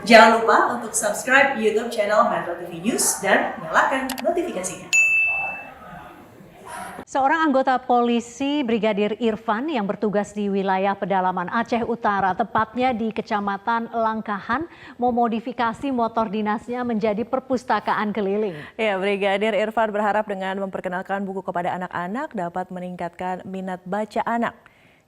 Jangan lupa untuk subscribe YouTube channel Metro TV News dan nyalakan notifikasinya. Seorang anggota polisi Brigadir Irfan yang bertugas di wilayah pedalaman Aceh Utara, tepatnya di Kecamatan Langkahan, memodifikasi motor dinasnya menjadi perpustakaan keliling. Ya, Brigadir Irfan berharap dengan memperkenalkan buku kepada anak-anak dapat meningkatkan minat baca anak.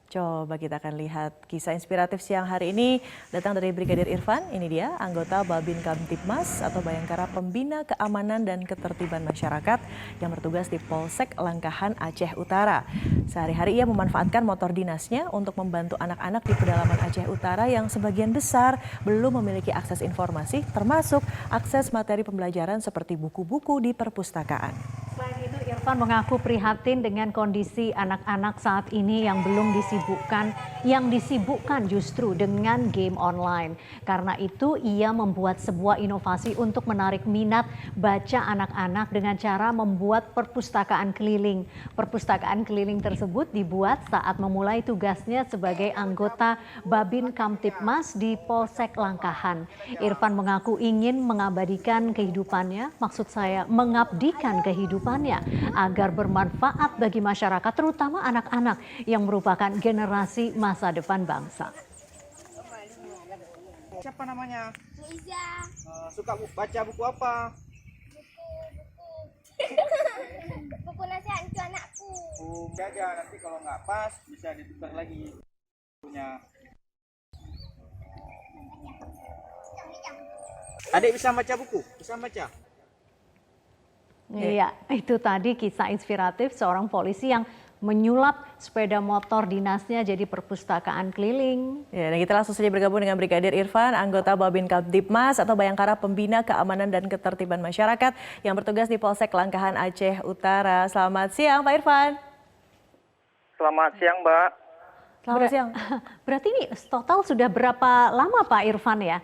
Coba kita akan lihat kisah inspiratif siang hari ini datang dari Brigadir Irfan. Ini dia anggota Babin Kamtibmas atau Bayangkara Pembina Keamanan dan Ketertiban Masyarakat yang bertugas di Polsek Langkahan Aceh Utara. Sehari-hari ia memanfaatkan motor dinasnya untuk membantu anak-anak di pedalaman Aceh Utara yang sebagian besar belum memiliki akses informasi termasuk akses materi pembelajaran seperti buku-buku di perpustakaan. Selain itu, Irfan mengaku prihatin dengan kondisi anak-anak saat ini yang belum disibukkan justru dengan game online. Karena itu, ia membuat sebuah inovasi untuk menarik minat baca anak-anak dengan cara membuat perpustakaan keliling. Perpustakaan keliling tersebut dibuat saat memulai tugasnya sebagai anggota Babin Kamtibmas di Polsek Langkahan. Irfan mengaku ingin mengabadikan kehidupannya, maksud saya mengabdikan kehidupannya agar bermanfaat bagi masyarakat, terutama anak-anak yang merupakan generasi masa depan bangsa. Siapa namanya? Iza. Suka baca buku apa? Buku nasihat untuk anakku. Buku aja, nanti kalau nggak pas bisa ditukar lagi punya. Adik bisa baca buku? Bisa baca? Iya, itu tadi kisah inspiratif seorang polisi yang menyulap sepeda motor dinasnya jadi perpustakaan keliling. Ya, dan kita langsung saja bergabung dengan Brigadir Irfan, anggota Babin Kamtibmas atau Bayangkara Pembina Keamanan dan Ketertiban Masyarakat yang bertugas di Polsek Langkahan Aceh Utara. Selamat siang, Pak Irfan. Selamat siang, Mbak. Selamat siang. Berarti ini total sudah berapa lama Pak Irfan ya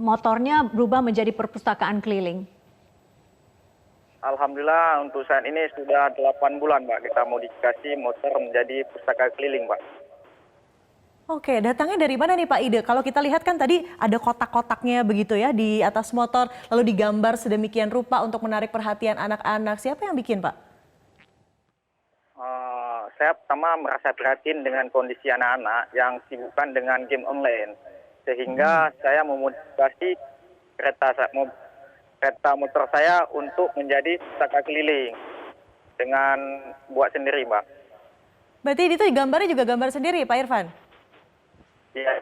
motornya berubah menjadi perpustakaan keliling? Alhamdulillah untuk saat ini sudah 8 bulan, Mbak. Kita modifikasi motor menjadi pustaka keliling, Mbak. Oke, datangnya dari mana nih Pak ide? Kalau kita lihat kan tadi ada kotak-kotaknya begitu ya di atas motor, lalu digambar sedemikian rupa untuk menarik perhatian anak-anak. Siapa yang bikin, Pak? Saya pertama merasa prihatin dengan kondisi anak-anak yang sibukkan dengan game online. Sehingga saya memodifikasi kereta motor saya untuk menjadi pustaka keliling dengan buat sendiri, Mbak. Berarti itu gambarnya juga gambar sendiri, Pak Irfan? Iya,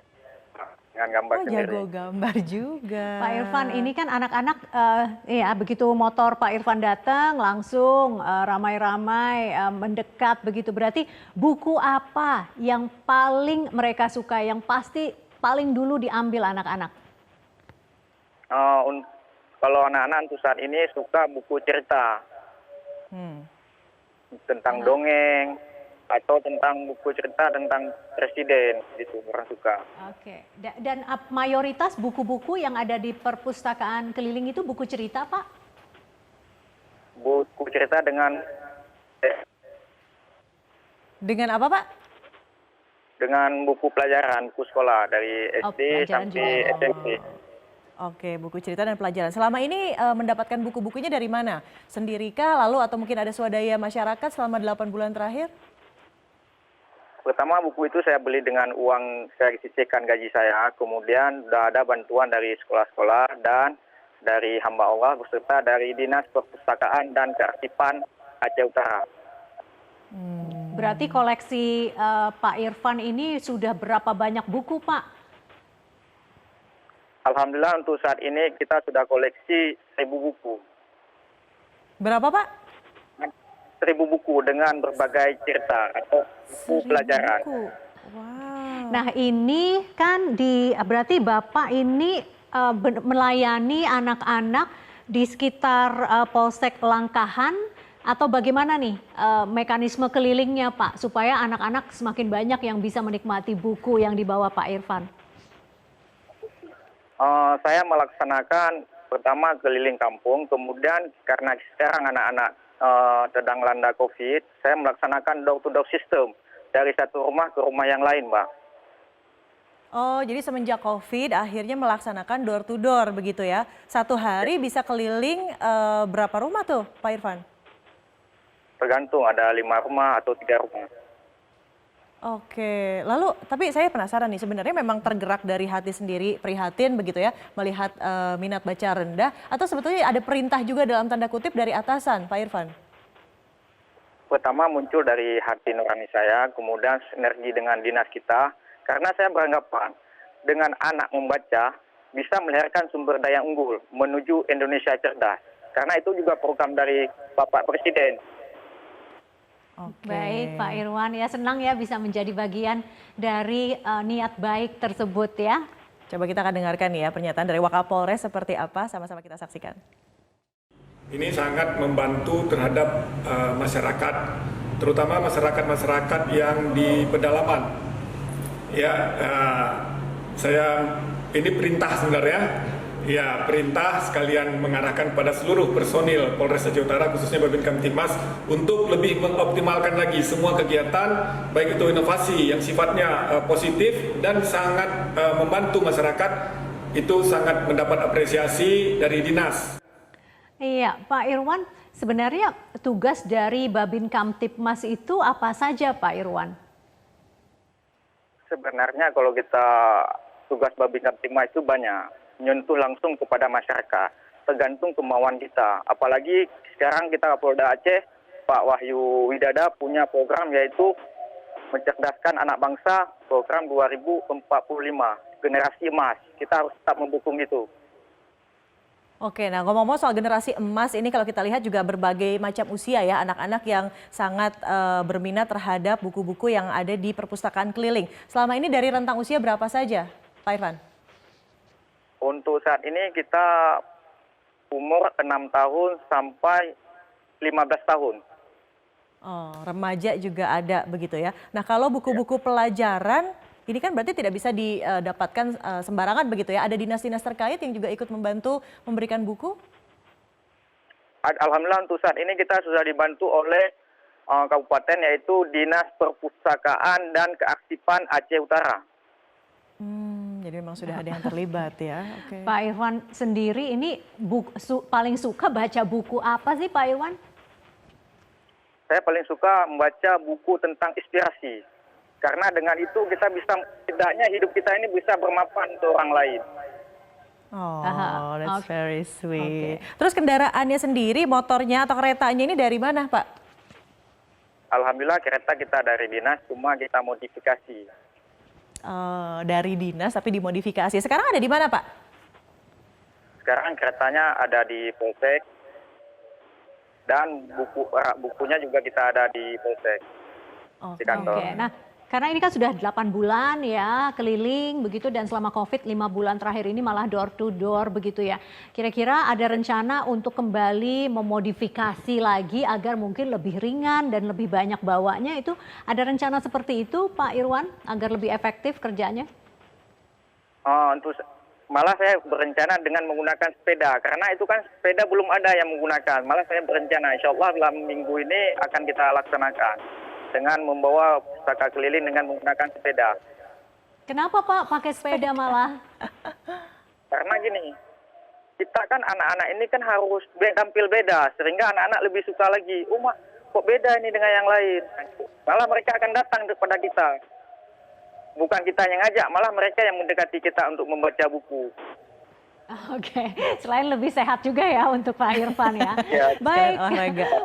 dengan gambar sendiri. Jago gambar juga. Pak Irfan, ini kan anak-anak ya begitu motor Pak Irfan datang langsung ramai-ramai mendekat begitu. Berarti buku apa yang paling mereka suka, yang pasti paling dulu diambil anak-anak? Kalau anak-anak untuk saat ini suka buku cerita tentang dongeng atau tentang buku cerita tentang presiden, gitu orang suka. Oke, dan mayoritas buku-buku yang ada di perpustakaan keliling itu buku cerita, Pak? Buku cerita dengan apa, Pak? dengan buku pelajaran, buku sekolah dari SD sampai SMP. Oke, buku cerita dan pelajaran. Selama ini mendapatkan buku-bukunya dari mana? Sendirikah lalu atau mungkin ada swadaya masyarakat selama 8 bulan terakhir? Pertama buku itu saya beli dengan uang saya sisihkan gaji saya. Kemudian sudah ada bantuan dari sekolah-sekolah dan dari hamba Allah beserta dari Dinas Perpustakaan dan Kearsipan Aceh Utara. Berarti koleksi Pak Irfan ini sudah berapa banyak buku, Pak? Alhamdulillah untuk saat ini kita sudah koleksi 1.000 buku. Berapa, Pak? 1.000 buku dengan berbagai cerita atau buku pelajaran. Buku. Wow. Nah ini kan berarti Bapak ini melayani anak-anak di sekitar Polsek Langkahan atau bagaimana nih mekanisme kelilingnya Pak supaya anak-anak semakin banyak yang bisa menikmati buku yang dibawa Pak Irfan? Saya melaksanakan pertama keliling kampung, kemudian karena sekarang anak-anak sedang landa COVID, saya melaksanakan door-to-door system dari satu rumah ke rumah yang lain, Mbak. Oh, jadi semenjak COVID akhirnya melaksanakan door to door begitu ya. Satu hari bisa keliling berapa rumah tuh, Pak Irfan? Tergantung ada 5 rumah atau 3 rumah. Oke, lalu tapi saya penasaran nih, sebenarnya memang tergerak dari hati sendiri, prihatin begitu ya, melihat minat baca rendah, atau sebetulnya ada perintah juga dalam tanda kutip dari atasan, Pak Irfan? Pertama muncul dari hati nurani saya, kemudian sinergi dengan dinas kita, karena saya beranggapan dengan anak membaca bisa melahirkan sumber daya unggul menuju Indonesia cerdas. Karena itu juga program dari Bapak Presiden. Oke. Baik Pak Irwan, ya senang ya bisa menjadi bagian dari niat baik tersebut ya. Coba kita akan dengarkan ya pernyataan dari Wakapolres seperti apa, sama-sama kita saksikan. Ini sangat membantu terhadap masyarakat, terutama masyarakat-masyarakat yang di pedalaman. Ya, saya ini perintah sebenarnya. Ya, perintah sekalian mengarahkan pada seluruh personil Polres Aceh Utara, khususnya Babin Kamtibmas, untuk lebih mengoptimalkan lagi semua kegiatan, baik itu inovasi yang sifatnya positif dan sangat membantu masyarakat, itu sangat mendapat apresiasi dari dinas. Iya, Pak Irwan, sebenarnya tugas dari Babin Kamtibmas itu apa saja, Pak Irwan? Sebenarnya kalau kita tugas Babin Kamtibmas itu banyak, menyentuh langsung kepada masyarakat, tergantung kemauan kita. Apalagi sekarang kita Kapolda Aceh, Pak Wahyu Widada punya program yaitu mencerdaskan anak bangsa, program 2045, generasi emas. Kita harus tetap mendukung itu. Oke, nah ngomong-ngomong soal generasi emas ini kalau kita lihat juga berbagai macam usia ya, anak-anak yang sangat berminat terhadap buku-buku yang ada di perpustakaan keliling. Selama ini dari rentang usia berapa saja, Pak Irfan? Untuk saat ini kita umur 6 tahun sampai 15 tahun. Oh, remaja juga ada begitu ya. Nah kalau buku-buku pelajaran, ini kan berarti tidak bisa didapatkan sembarangan begitu ya. Ada dinas-dinas terkait yang juga ikut membantu memberikan buku? Alhamdulillah untuk saat ini kita sudah dibantu oleh kabupaten yaitu Dinas Perpustakaan dan Kearsipan Aceh Utara. Jadi memang sudah ada yang terlibat ya. Oke. Pak Irwan sendiri ini paling suka baca buku apa sih Pak Irwan? Saya paling suka membaca buku tentang inspirasi. Karena dengan itu kita bisa, setidaknya hidup kita ini bisa bermanfaat untuk orang lain. Oh, that's very sweet. Terus kendaraannya sendiri, motornya atau keretanya ini dari mana, Pak? Alhamdulillah kereta kita dari dinas, cuma kita modifikasi. Dari dinas tapi dimodifikasi. Sekarang ada di mana, Pak? Sekarang keretanya ada di Polsek dan bukunya juga kita ada di Polsek. Di kantor. Oke, nah karena ini kan sudah 8 bulan ya keliling begitu dan selama COVID 5 bulan terakhir ini malah door to door begitu ya. Kira-kira ada rencana untuk kembali memodifikasi lagi agar mungkin lebih ringan dan lebih banyak bawanya, itu ada rencana seperti itu Pak Irwan agar lebih efektif kerjanya? Malah saya berencana dengan menggunakan sepeda karena itu kan sepeda belum ada yang menggunakan. Malah saya berencana insya Allah dalam minggu ini akan kita laksanakan dengan membawa pustaka keliling dengan menggunakan sepeda. Kenapa Pak pakai sepeda malah? Karena gini, kita kan anak-anak ini kan harus tampil beda, sehingga anak-anak lebih suka lagi. Kok beda ini dengan yang lain? Malah mereka akan datang kepada kita. Bukan kita yang ngajak, malah mereka yang mendekati kita untuk membaca buku. Oke, selain lebih sehat juga ya untuk Pak Irfan ya. Baik,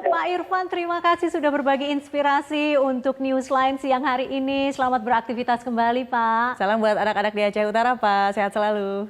Pak Irfan terima kasih sudah berbagi inspirasi untuk Newsline siang hari ini. Selamat beraktivitas kembali Pak. Salam buat anak-anak di Aceh Utara Pak, sehat selalu.